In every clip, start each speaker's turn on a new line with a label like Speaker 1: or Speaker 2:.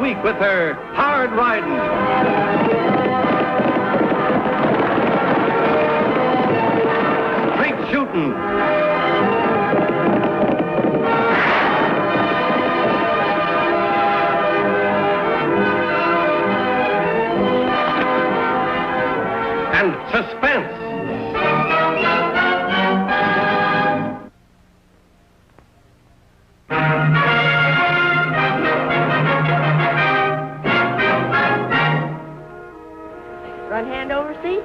Speaker 1: week with their hard riding, straight shooting, and suspense.
Speaker 2: Front hand overseas.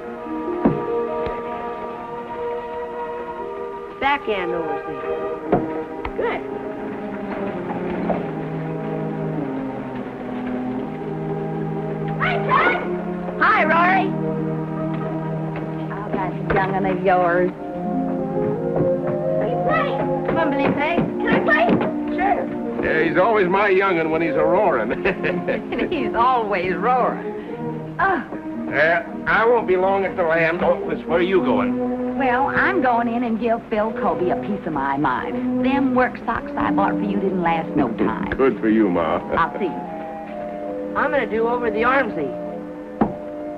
Speaker 2: Backhand overseas. Good. Hi, Ted. Hi, Rory. Oh, that young'un of yours. Are you playing? Come on, Billy Peg. Can I play? Sure.
Speaker 1: Yeah, he's always my young'un when he's a-roaring.
Speaker 2: He's always roaring. Oh.
Speaker 1: I won't be long at the land. Oh, where are you going?
Speaker 3: Well, I'm going in and give Phil Colby a piece of my mind. Them work socks I bought for you didn't last no time.
Speaker 1: Good for you, Ma.
Speaker 3: I'll see you.
Speaker 2: I'm going to do over the armsy.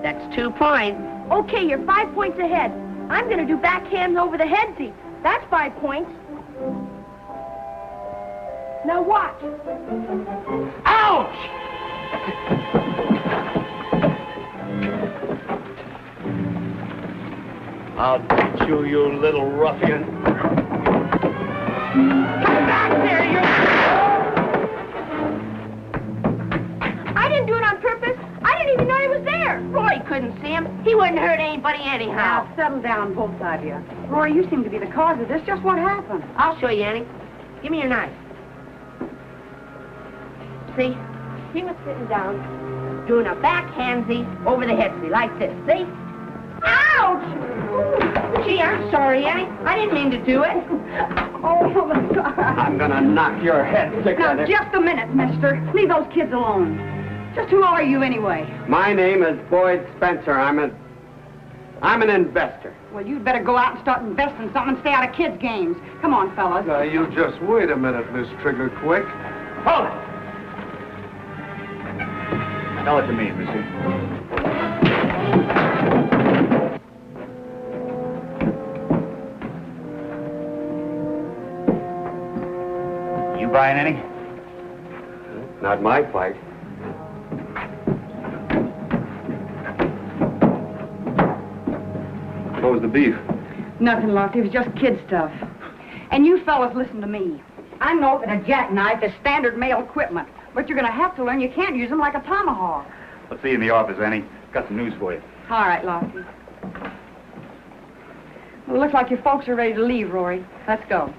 Speaker 2: That's 2 points.
Speaker 4: Okay, you're 5 points ahead. I'm going to do backhands over the headsy. That's 5 points. Now watch.
Speaker 1: Ouch! I'll get you, you little ruffian. Come back there, you...
Speaker 4: I didn't do it on purpose. I didn't even know he was there.
Speaker 2: Roy couldn't see him. He wouldn't hurt anybody anyhow.
Speaker 3: Now, settle down, both of you. Rory, you seem to be the cause of this. Just what happened?
Speaker 2: I'll show you, Annie. Give me your knife. See? He was sitting down, doing a backhandsy over the headsy, like this. See? Ouch! Gee, I'm sorry, Annie. I didn't mean to do it.
Speaker 3: Oh, I'm sorry.
Speaker 1: I'm gonna knock your head sick
Speaker 3: Now,
Speaker 1: on it.
Speaker 3: just a minute, mister. Leave those kids alone. Just who are you, anyway?
Speaker 5: My name is Boyd Spencer. I'm an investor.
Speaker 3: Well, you'd better go out and start investing something and stay out of kids' games. Come on, fellas.
Speaker 6: Now, you just wait a minute, Miss Trigger Quick.
Speaker 1: Hold it!
Speaker 5: Tell it to me, Missy. You buying any? Not my fight.
Speaker 6: What was the beef?
Speaker 3: Nothing, Lofty. It was just kid stuff. And you fellas, listen to me. I know that a jackknife is standard male equipment, but you're going to have to learn you can't use them like a tomahawk.
Speaker 5: I'll see you in the office, Annie. Got some news for you.
Speaker 3: All right, Lofty. Well, it looks like your folks are ready to leave, Rory. Let's go.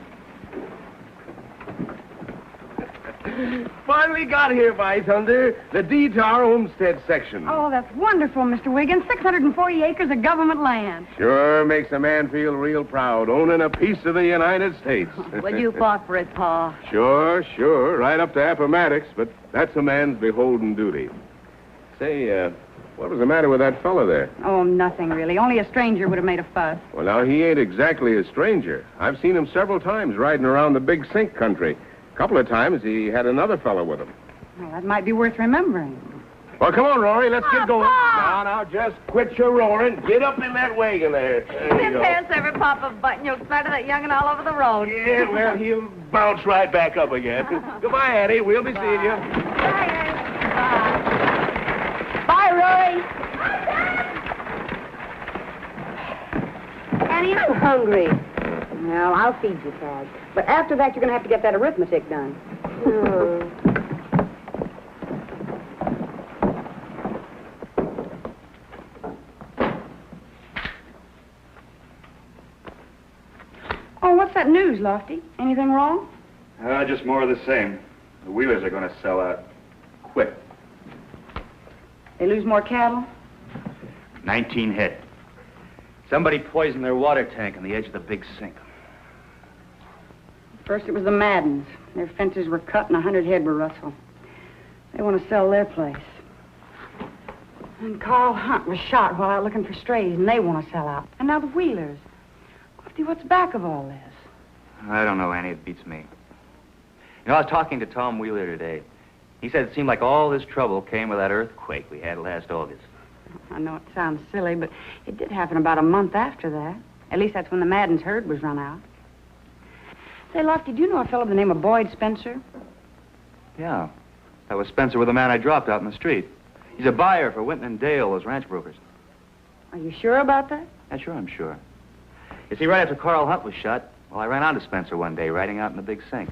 Speaker 1: Finally got here, by thunder. The deed to our homestead section.
Speaker 3: Oh, that's wonderful, Mr. Wiggins. 640 acres of government land.
Speaker 1: Sure makes a man feel real proud, owning a piece of the United States.
Speaker 3: Well, you fought for it, Pa.
Speaker 1: Sure, right up to Appomattox, but that's a man's beholden duty. Say, what was the matter with that fella there?
Speaker 3: Oh, nothing, really. Only a stranger would have made a fuss.
Speaker 1: Well, now, he ain't exactly a stranger. I've seen him several times riding around the Big Sink country. A couple of times he had another fellow with him.
Speaker 3: Well, that might be worth remembering.
Speaker 1: Well, come on, Rory, let's get going. Now, just quit your roaring. Get up in that wagon there. There you go.
Speaker 2: every pop of button. You'll spatter that young'un all over the road.
Speaker 1: Yeah, well, he'll bounce right back up again. Goodbye, Addie. We'll be seeing you.
Speaker 2: Bye, Annie. Bye, Rory. Annie, I'm hungry.
Speaker 3: Well, I'll feed you, Tad. But after that, you're going to have to get that arithmetic done. Oh, what's that news, Lofty? Anything wrong?
Speaker 5: Just more of the same. The Wheelers are going to sell out quick.
Speaker 3: They lose more cattle?
Speaker 5: 19 head. Somebody poisoned their water tank on the edge of the Big Sink.
Speaker 3: First it was the Maddens. Their fences were cut and 100 head were rustled. They want to sell their place. And Carl Hunt was shot while out looking for strays, and they want to sell out. And now the Wheelers. Lofty, what's back of all this?
Speaker 5: I don't know, Annie. It beats me. You know, I was talking to Tom Wheeler today. He said it seemed like all this trouble came with that earthquake we had last August.
Speaker 3: I know it sounds silly, but it did happen about a month after that. At least that's when the Madden's herd was run out. Say, Lofty, do you know a fellow by the name of Boyd Spencer?
Speaker 5: Yeah. That was Spencer with the man I dropped out in the street. He's a buyer for Winton and Dale, those ranch brokers.
Speaker 3: Are you sure about that?
Speaker 5: Yeah, sure, I'm sure. You see, right after Carl Hunt was shot, well, I ran onto Spencer one day riding out in the big sink.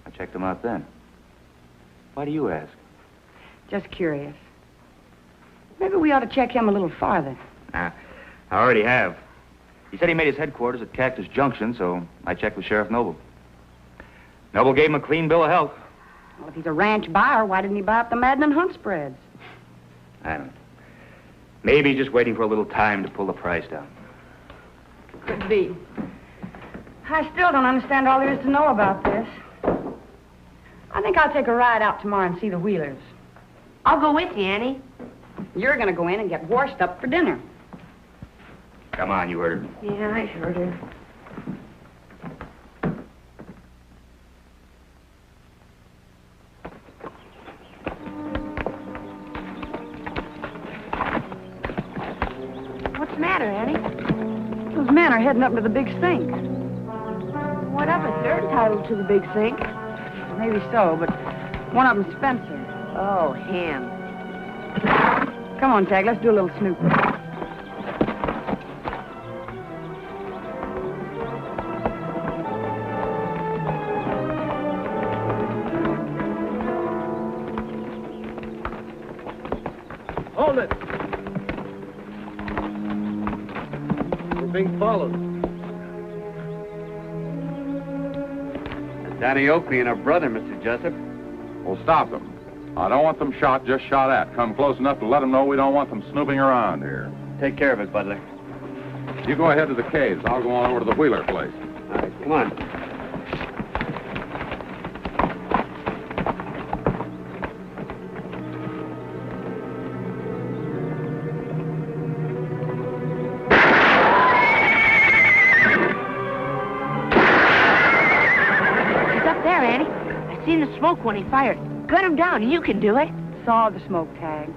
Speaker 5: I checked him out then. Why do you ask?
Speaker 3: Just curious. Maybe we ought to check him a little farther.
Speaker 5: I already have. He said he made his headquarters at Cactus Junction, so I checked with Sheriff Noble. Noble gave him a clean bill of health.
Speaker 3: Well, if he's a ranch buyer, why didn't he buy up the Madden and Hunt spreads?
Speaker 5: I don't know. Maybe he's just waiting for a little time to pull the price down.
Speaker 3: Could be. I still don't understand all there is to know about this. I think I'll take a ride out tomorrow and see the Wheelers.
Speaker 4: I'll go with you, Annie.
Speaker 3: You're going to go in and get washed up for dinner.
Speaker 5: Come on, you heard her.
Speaker 4: Yeah, I heard her. What's the matter, Annie?
Speaker 3: Those men are heading up to the big sink.
Speaker 4: What of it? They're entitled to the big sink.
Speaker 3: Maybe so, but one of them's Spencer.
Speaker 4: Oh, him.
Speaker 3: Come on, Tag, let's do a little snooping.
Speaker 6: Hold it! We're being followed.
Speaker 7: Danny Oakley and her brother, Mr. Jessup.
Speaker 8: Well, stop them. I don't want them shot, just shot at. Come close enough to let them know we don't want them snooping around here.
Speaker 7: Take care of it, Butler.
Speaker 8: You go ahead to the caves. I'll go on over to the Wheeler place.
Speaker 7: All right, come on.
Speaker 4: He's up there, Annie. I seen the smoke when he fired. Gun him down. You can do it.
Speaker 3: Saw the smoke, Tag.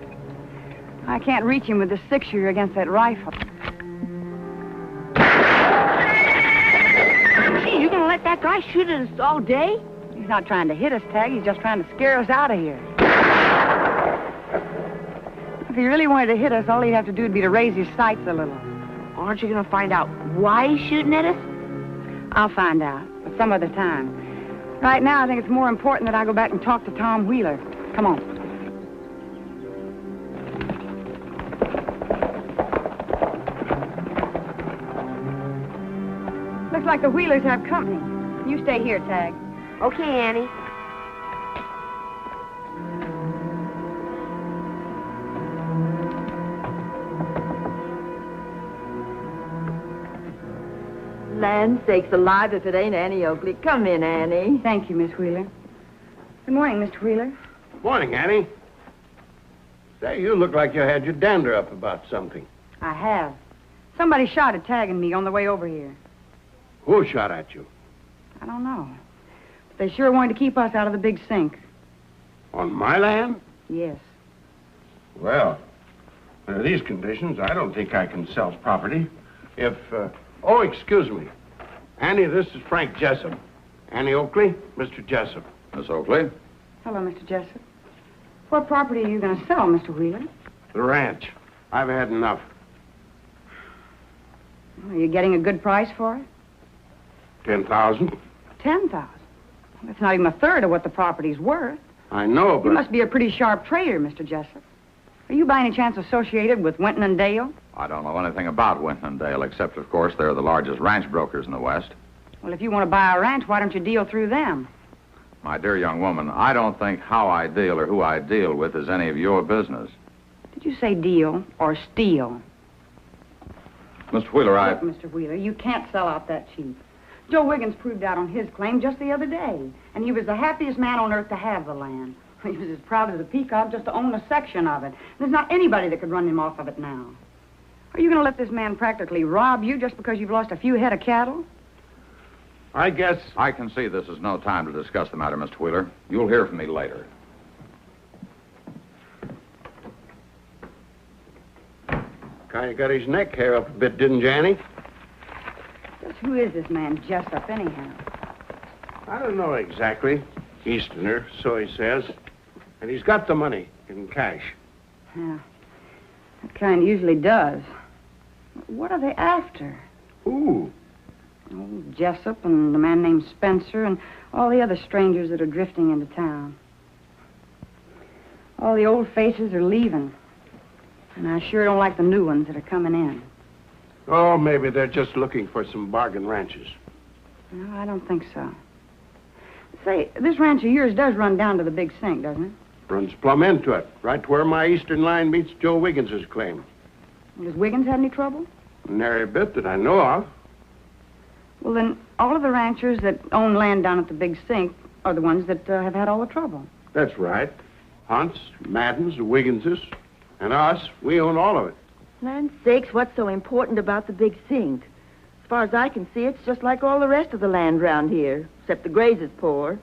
Speaker 3: I can't reach him with this 6-shooter against that rifle.
Speaker 4: Gee, you gonna let that guy shoot at us all day?
Speaker 3: He's not trying to hit us, Tag. He's just trying to scare us out of here. If he really wanted to hit us, all he'd have to do would be to raise his sights a little.
Speaker 4: Aren't you gonna find out why he's shooting at us?
Speaker 3: I'll find out, but some other time. Right now, I think it's more important that I go back and talk to Tom Wheeler. Come on. Looks like the Wheelers have company. You stay here, Tag.
Speaker 4: Okay, Annie.
Speaker 2: Land sakes alive if it ain't Annie Oakley. Come in, Annie.
Speaker 3: Thank you, Miss Wheeler. Good morning, Mr. Wheeler.
Speaker 6: Morning, Annie. Say, you look like you had your dander up about something.
Speaker 3: I have. Somebody shot at Tag and me on the way over here.
Speaker 6: Who shot at you?
Speaker 3: I don't know. But they sure wanted to keep us out of the big sink.
Speaker 6: On my land?
Speaker 3: Yes.
Speaker 6: Well, under these conditions, I don't think I can sell property. Oh, excuse me. Annie, this is Frank Jessup. Annie Oakley, Mr. Jessup.
Speaker 8: Miss Oakley?
Speaker 3: Hello, Mr. Jessup. What property are you going to sell, Mr. Wheeler?
Speaker 6: The ranch. I've had enough.
Speaker 3: Are you getting a good price for it?
Speaker 6: 10,000.
Speaker 3: 10,000. That's not even a third of what the property's worth.
Speaker 6: I know, but...
Speaker 3: You must be a pretty sharp trader, Mr. Jessup. Are you by any chance associated with Winton and Dale?
Speaker 8: I don't know anything about Winton and Dale, except, of course, they're the largest ranch brokers in the West.
Speaker 3: Well, if you want to buy a ranch, why don't you deal through them?
Speaker 8: My dear young woman, I don't think how I deal or who I deal with is any of your business.
Speaker 3: Did you say deal or steal?
Speaker 8: Mr. Wheeler,
Speaker 3: Look, Mr. Wheeler, you can't sell out that cheap. Joe Wiggins proved out on his claim just the other day, and he was the happiest man on earth to have the land. He was as proud as a peacock just to own a section of it. There's not anybody that could run him off of it now. Are you going to let this man practically rob you just because you've lost a few head of cattle?
Speaker 6: I guess...
Speaker 8: I can see this is no time to discuss the matter, Mr. Wheeler. You'll hear from me later.
Speaker 6: Kind of got his neck hair up a bit, didn't you, Annie?
Speaker 3: Just who is this man Jessup, anyhow?
Speaker 6: I don't know exactly. Easterner, so he says. And he's got the money in cash.
Speaker 3: Yeah, that kind usually does. What are they after?
Speaker 6: Ooh.
Speaker 3: Oh, Jessup and the man named Spencer and all the other strangers that are drifting into town. All the old faces are leaving. And I sure don't like the new ones that are coming in.
Speaker 6: Oh, maybe they're just looking for some bargain ranches.
Speaker 3: No, I don't think so. Say, this ranch of yours does run down to the Big Sink, doesn't it?
Speaker 6: Runs plumb into it, right to where my eastern line meets Joe Wiggins's claim.
Speaker 3: Well, does Wiggins have any trouble?
Speaker 6: Nary a bit that I know of.
Speaker 3: Well, then, all of the ranchers that own land down at the Big Sink are the ones that have had all the trouble.
Speaker 6: That's right. Hunts, Maddens, the Wigginses, and us, we own all of it.
Speaker 9: Land's sakes, what's so important about the Big Sink? As far as I can see, it's just like all the rest of the land round here, except the grazes poor.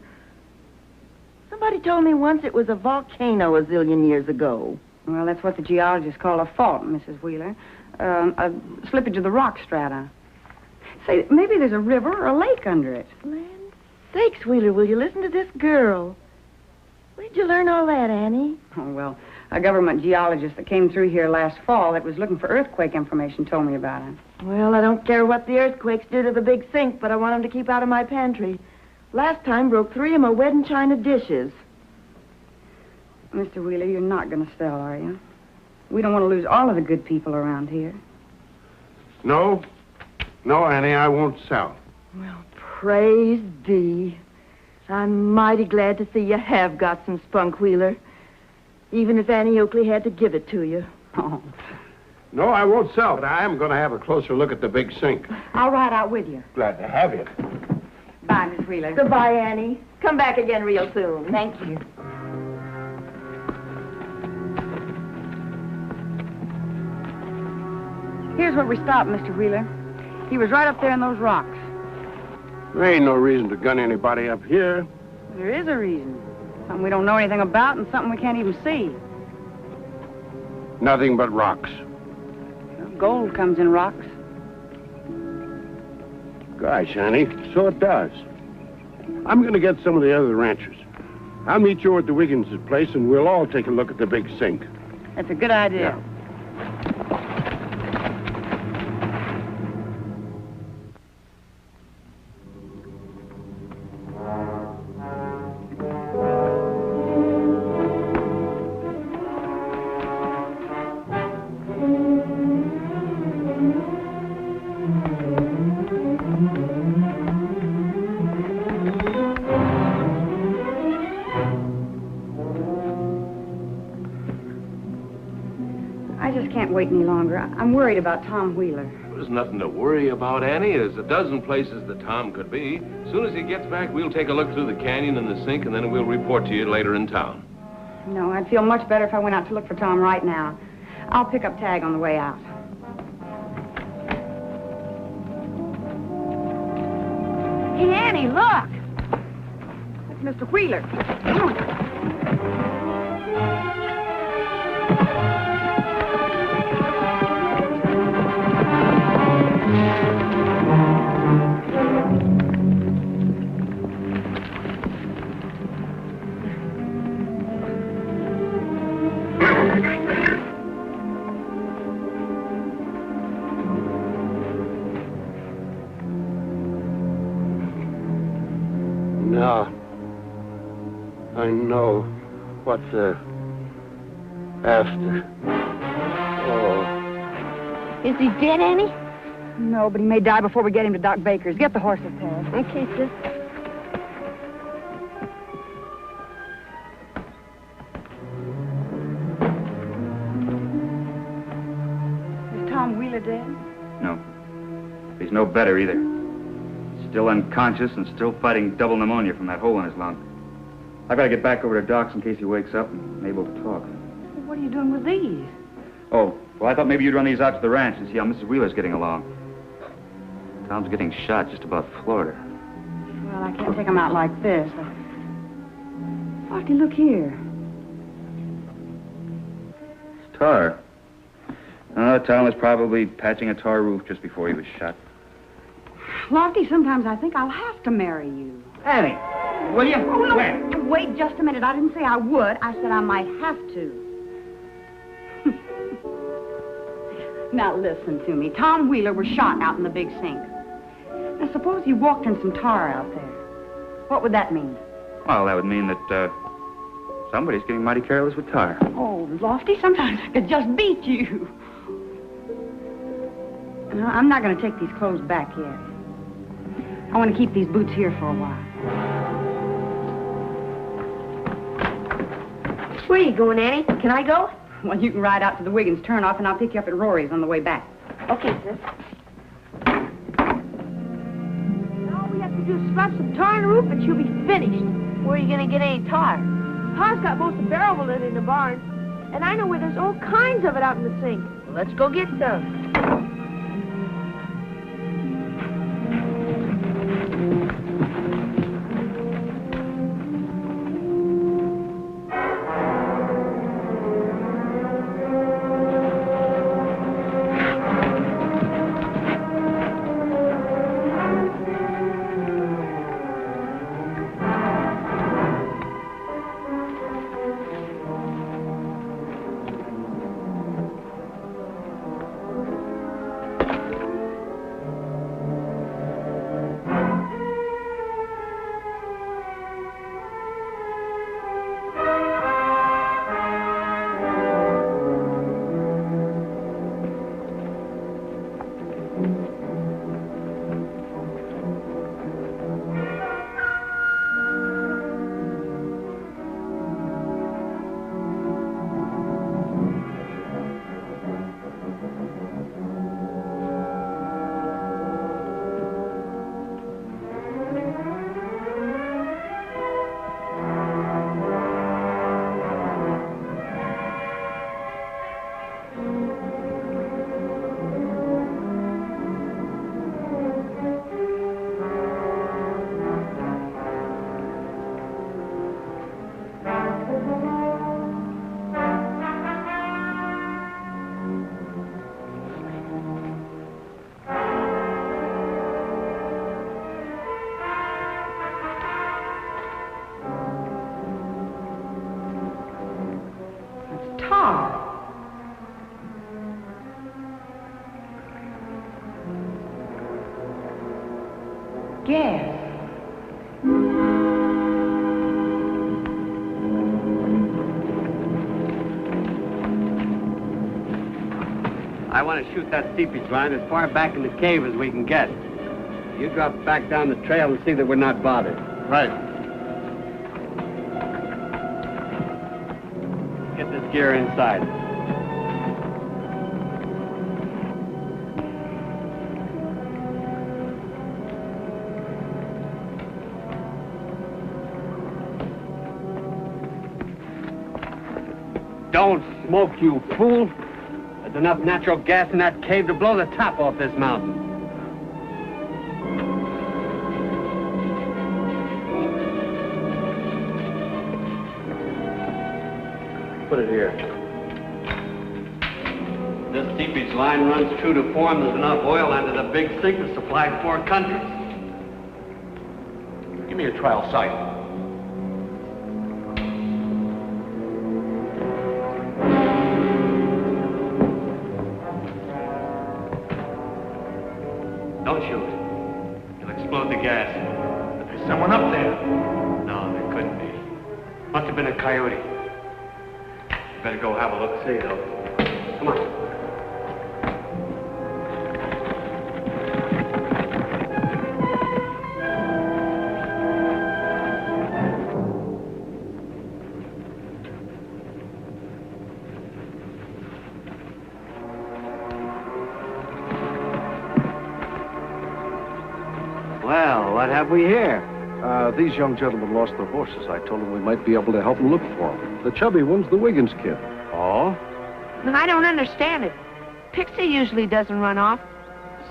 Speaker 9: Somebody told me once it was a volcano a zillion years ago.
Speaker 3: Well, that's what the geologists call a fault, Mrs. Wheeler. A slippage of the rock strata. Say, maybe there's a river or a lake under it.
Speaker 9: Land's sakes, Wheeler, will you listen to this girl? Where'd you learn all that, Annie?
Speaker 3: Oh, well, a government geologist that came through here last fall that was looking for earthquake information told me about it.
Speaker 9: Well, I don't care what the earthquakes do to the Big Sink, but I want them to keep out of my pantry. Last time broke 3 of my wedding china dishes.
Speaker 3: Mr. Wheeler, you're not going to sell, are you? We don't want to lose all of the good people around here.
Speaker 6: No, Annie, I won't sell.
Speaker 9: Well, praise thee. I'm mighty glad to see you have got some spunk, Wheeler. Even if Annie Oakley had to give it to you.
Speaker 3: Oh.
Speaker 6: No, I won't sell, but I am going to have a closer look at the Big Sink.
Speaker 3: I'll ride out with you.
Speaker 6: Glad to have you.
Speaker 3: Bye, Miss Wheeler.
Speaker 9: Goodbye, Annie. Come back again real soon.
Speaker 3: Thank you. Here's where we stopped, Mr. Wheeler. He was right up there in those rocks.
Speaker 6: There ain't no reason to gun anybody up here.
Speaker 3: There is a reason. Something we don't know anything about and something we can't even see.
Speaker 6: Nothing but rocks.
Speaker 3: Gold comes in rocks.
Speaker 6: Gosh, Annie, so it does. I'm going to get some of the other ranchers. I'll meet you at the Wiggins' place, and we'll all take a look at the Big Sink.
Speaker 3: That's a good idea.
Speaker 6: Yeah.
Speaker 3: I just can't wait any longer. I'm worried about Tom Wheeler.
Speaker 1: There's nothing to worry about, Annie. There's a dozen places that Tom could be. As soon as he gets back, we'll take a look through the canyon and the sink, and then we'll report to you later in town.
Speaker 3: No, I'd feel much better if I went out to look for Tom right now. I'll pick up Tag on the way out. Hey, Annie, look! That's Mr. Wheeler. Come on.
Speaker 6: Now, I know what they're after. Oh.
Speaker 9: Is he dead, Annie?
Speaker 3: No, but he may die before we get him to Doc Baker's. Get the horses, Tag.
Speaker 9: Okay, sis.
Speaker 3: Is Tom Wheeler dead?
Speaker 5: No. He's no better either. Still unconscious and still fighting double pneumonia from that hole in his lung. I've got to get back over to Doc's in case he wakes up and able to talk.
Speaker 3: Well, what are you doing with these?
Speaker 5: Oh, well, I thought maybe you'd run these out to the ranch and see how Mrs. Wheeler's getting along. Tom's getting shot just about floored her.
Speaker 3: Well, I can't take them out like this. Oakley, look here.
Speaker 5: Star. Tom was probably patching a tar roof just before he was shot.
Speaker 3: Lofty, sometimes I think I'll have to marry you.
Speaker 6: Annie, will you?
Speaker 3: Oh, no.
Speaker 6: When?
Speaker 3: Wait just a minute. I didn't say I would. I said I might have to. Now, listen to me. Tom Wheeler was shot out in the big sink. Now, suppose you walked in some tar out there. What would that mean?
Speaker 5: Well, that would mean that, somebody's getting mighty careless with tar.
Speaker 3: Oh, Lofty, sometimes I could just beat you. No, I'm not going to take these clothes back yet. I want to keep these boots here for a while.
Speaker 4: Where are you going, Annie? Can I go?
Speaker 3: Well, you can ride out to the Wiggins turnoff, and I'll pick you up at Rory's on the way back.
Speaker 4: Okay, sis. All we have to do is slap some tar on the roof and she'll be finished. Where are you going to get any tar? Pa's got most of the barrel of it in the barn. And I know where there's all kinds of it out in the sink. Well, let's go get some.
Speaker 3: Gas.
Speaker 7: I want to shoot that seepage line as far back in the cave as we can get. You drop back down the trail and see that we're not bothered.
Speaker 6: Right.
Speaker 7: Get this gear inside. Don't smoke, you fool. There's enough natural gas in that cave to blow the top off this mountain.
Speaker 6: Put it here.
Speaker 7: This seepage line runs true to form. There's enough oil under the big sink to supply 4 countries.
Speaker 6: Give me a trial sight.
Speaker 7: Don't shoot. You'll explode the gas.
Speaker 6: But there's someone up there.
Speaker 7: No, there couldn't be. Must have been a coyote. Better go have a look, see, though. Come on. Well, what have we here?
Speaker 10: These young gentlemen lost their horses. I told them we might be able to help them look for them. The chubby one's the Wiggins kid.
Speaker 7: Oh?
Speaker 4: No, I don't understand it. Pixie usually doesn't run off.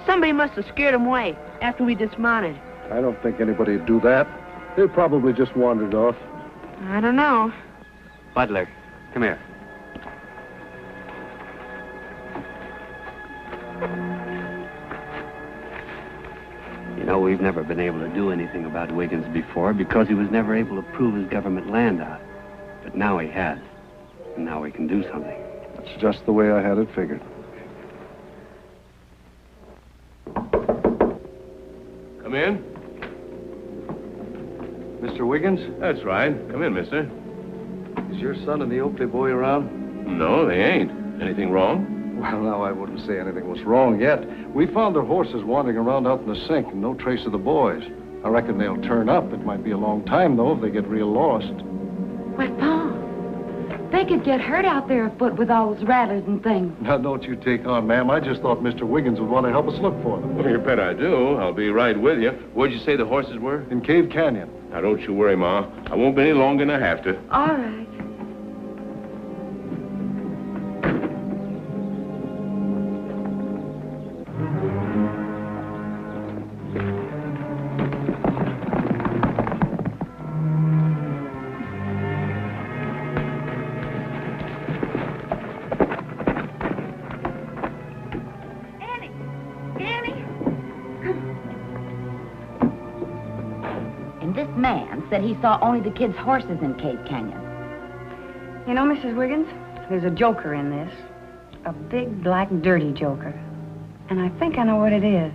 Speaker 4: Somebody must have scared him away after we dismounted.
Speaker 10: I don't think anybody would do that. They probably just wandered off.
Speaker 4: I don't know.
Speaker 7: Butler, come here. No, we've never been able to do anything about Wiggins before because he was never able to prove his government land out. But now he has. And now we can do something.
Speaker 10: That's just the way I had it figured.
Speaker 1: Come in.
Speaker 10: Mr. Wiggins?
Speaker 1: That's right. Come in, mister.
Speaker 10: Is your son and the Oakley boy around?
Speaker 1: No, they ain't. Anything wrong?
Speaker 10: Well, no, I wouldn't say anything was wrong yet. We found their horses wandering around out in the sink and no trace of the boys. I reckon they'll turn up. It might be a long time, though, if they get real lost.
Speaker 3: Why, Pa, they could get hurt out there afoot with all those rattlers and things.
Speaker 10: Now, don't you take on, ma'am. I just thought Mr. Wiggins would want to help us look for them.
Speaker 1: Well, you bet I do. I'll be right with you. Where'd you say the horses were?
Speaker 10: In Cave Canyon.
Speaker 1: Now, don't you worry, Ma. I won't be any longer than I have to.
Speaker 3: All right.
Speaker 2: Said he saw only the kids' horses in Cave Canyon.
Speaker 3: You know, Mrs. Wiggins, there's a joker in this. A big, black, dirty joker. And I think I know what it is.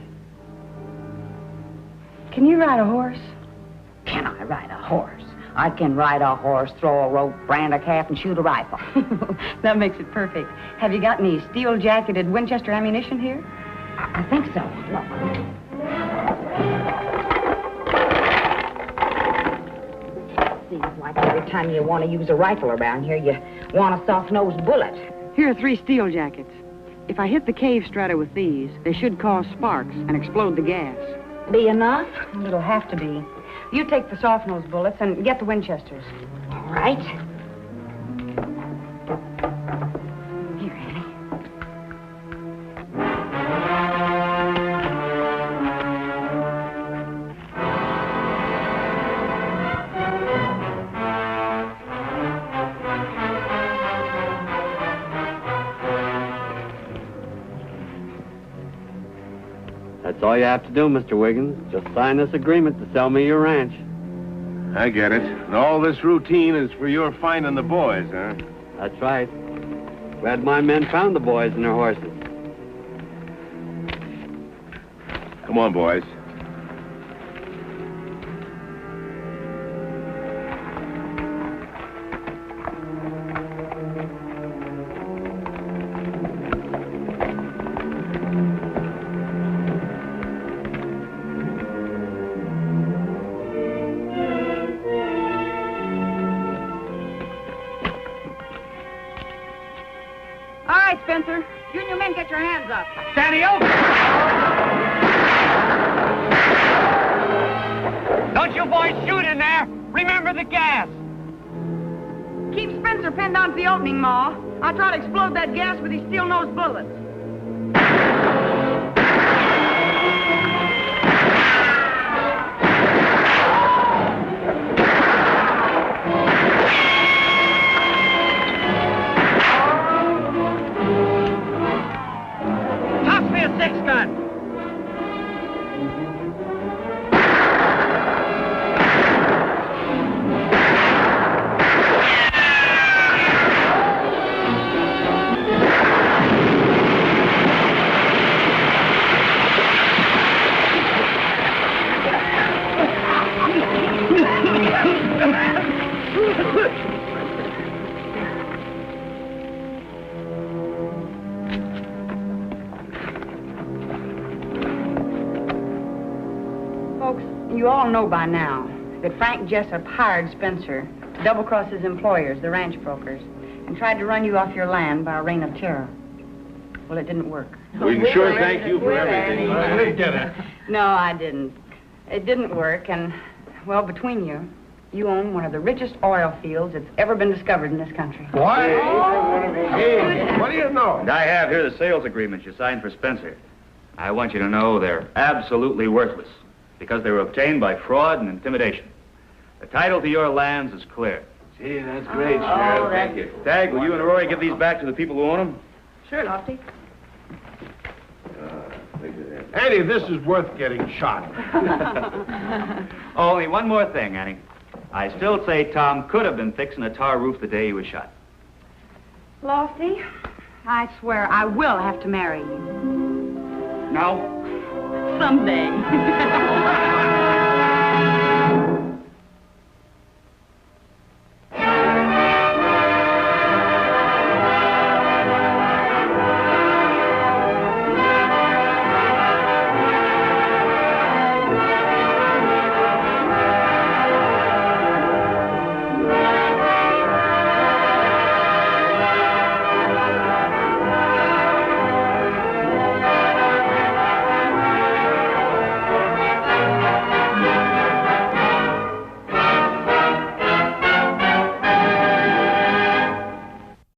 Speaker 3: Can you ride a horse?
Speaker 2: Can I ride a horse? I can ride a horse, throw a rope, brand a calf, and shoot a rifle.
Speaker 3: That makes it perfect. Have you got any steel-jacketed Winchester ammunition here?
Speaker 2: I think so. Look. Seems like every time you want to use a rifle around here, you want a soft-nosed bullet.
Speaker 3: Here are 3 steel jackets. If I hit the cave strata with these, they should cause sparks and explode the gas.
Speaker 2: Be enough?
Speaker 3: It'll have to be. You take the soft-nosed bullets and get the Winchesters.
Speaker 2: All right.
Speaker 3: Here, Annie.
Speaker 7: That's all you have to do, Mr. Wiggins. Just sign this agreement to sell me your ranch.
Speaker 1: I get it. And all this routine is for your finding the boys, huh?
Speaker 7: That's right. Glad my men found the boys and their horses.
Speaker 1: Come on, boys.
Speaker 3: Spencer, you and your men get your hands up.
Speaker 7: Sandy, over! Don't you boys shoot in there! Remember the gas!
Speaker 3: Keep Spencer pinned onto the opening, Ma. I'll try to explode that gas with these steel-nosed bullets. You all know by now that Frank Jessup hired Spencer to double-cross his employers, the ranch brokers, and tried to run you off your land by a reign of terror. Well, it didn't work.
Speaker 1: We can sure thank you for everything.
Speaker 6: We did it.
Speaker 3: No, I didn't. It didn't work, and, well, between you, you own one of the richest oil fields that's ever been discovered in this country.
Speaker 6: What? Hey, what do you know?
Speaker 5: And I have here the sales agreement you signed for Spencer. I want you to know they're absolutely worthless because they were obtained by fraud and intimidation. The title to your lands is clear.
Speaker 1: Gee, that's great, Sheriff. Thank you.
Speaker 5: Tag, will you and Rory give these back to the people who own them?
Speaker 3: Sure, Lofty.
Speaker 6: Annie, this is worth getting shot.
Speaker 5: Only one more thing, Annie. I still say Tom could have been fixing a tar roof the day he was shot.
Speaker 3: Lofty, I swear I will have to marry you.
Speaker 5: No?
Speaker 3: Someday.